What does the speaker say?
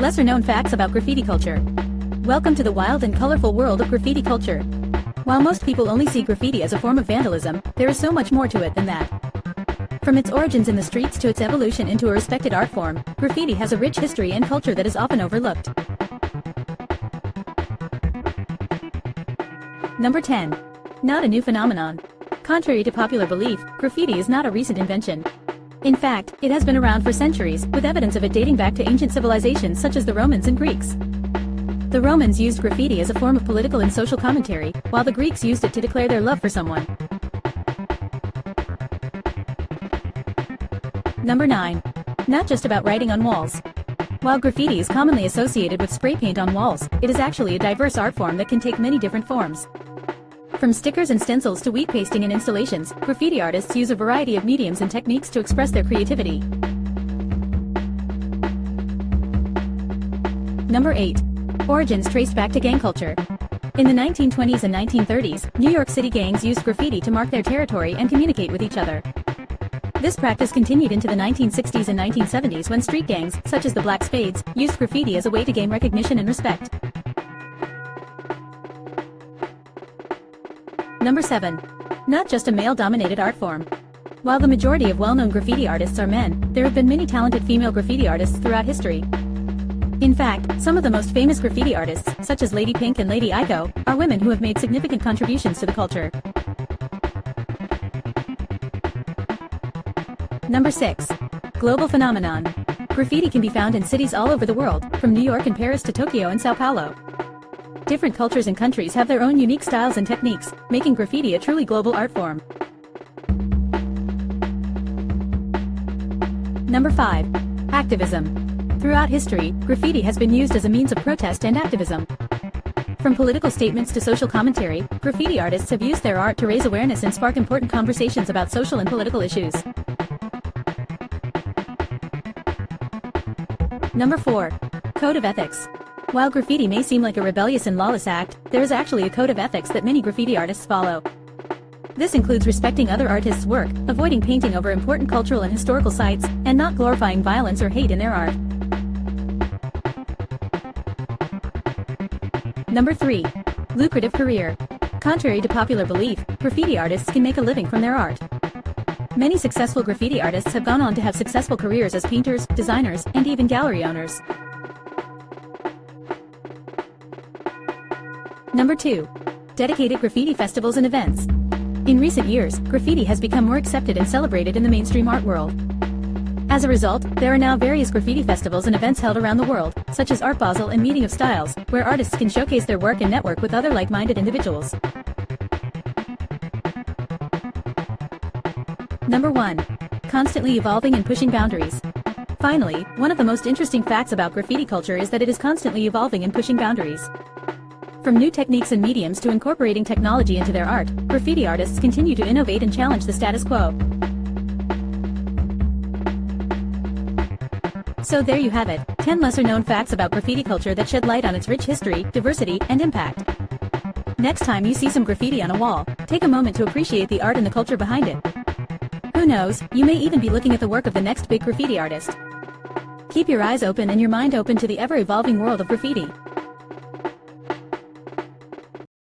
Lesser-known facts about graffiti culture. Welcome to the wild and colorful world of graffiti culture. While most people only see graffiti as a form of vandalism, there is so much more to it than that. From its origins in the streets to its evolution into a respected art form, graffiti has a rich history and culture that is often overlooked. Number 10. Not a new phenomenon. Contrary to popular belief, graffiti is not a recent invention. In fact, it has been around for centuries, with evidence of it dating back to ancient civilizations such as the Romans and Greeks. The Romans used graffiti as a form of political and social commentary, while the Greeks used it to declare their love for someone. Number 9. Not just about writing on walls. While graffiti is commonly associated with spray paint on walls, it is actually a diverse art form that can take many different forms. From stickers and stencils to wheat pasting and installations, graffiti artists use a variety of mediums and techniques to express their creativity. Number 8. Origins traced back to gang culture. In the 1920s and 1930s, New York City gangs used graffiti to mark their territory and communicate with each other. This practice continued into the 1960s and 1970s when street gangs, such as the Black Spades, used graffiti as a way to gain recognition and respect. Number 7. Not just a male-dominated art form. While the majority of well-known graffiti artists are men, there have been many talented female graffiti artists throughout history. In fact, some of the most famous graffiti artists, such as Lady Pink and Lady Iko, are women who have made significant contributions to the culture. Number 6. Global phenomenon. Graffiti can be found in cities all over the world, from New York and Paris to Tokyo and Sao Paulo. Different cultures and countries have their own unique styles and techniques, making graffiti a truly global art form. Number 5. Activism. Throughout history, graffiti has been used as a means of protest and activism. From political statements to social commentary, graffiti artists have used their art to raise awareness and spark important conversations about social and political issues. Number 4. Code of ethics. While graffiti may seem like a rebellious and lawless act, there is actually a code of ethics that many graffiti artists follow. This includes respecting other artists' work, avoiding painting over important cultural and historical sites, and not glorifying violence or hate in their art. Number 3. Lucrative career. Contrary to popular belief, graffiti artists can make a living from their art. Many successful graffiti artists have gone on to have successful careers as painters, designers, and even gallery owners. Number 2. Dedicated graffiti festivals and events. In recent years, graffiti has become more accepted and celebrated in the mainstream art world. As a result, there are now various graffiti festivals and events held around the world, such as Art Basel and Meeting of Styles, where artists can showcase their work and network with other like-minded individuals. Number 1. Constantly evolving and pushing boundaries. Finally, one of the most interesting facts about graffiti culture is that it is constantly evolving and pushing boundaries. From new techniques and mediums to incorporating technology into their art, graffiti artists continue to innovate and challenge the status quo. So there you have it, 10 lesser-known facts about graffiti culture that shed light on its rich history, diversity, and impact. Next time you see some graffiti on a wall, take a moment to appreciate the art and the culture behind it. Who knows, you may even be looking at the work of the next big graffiti artist. Keep your eyes open and your mind open to the ever-evolving world of graffiti.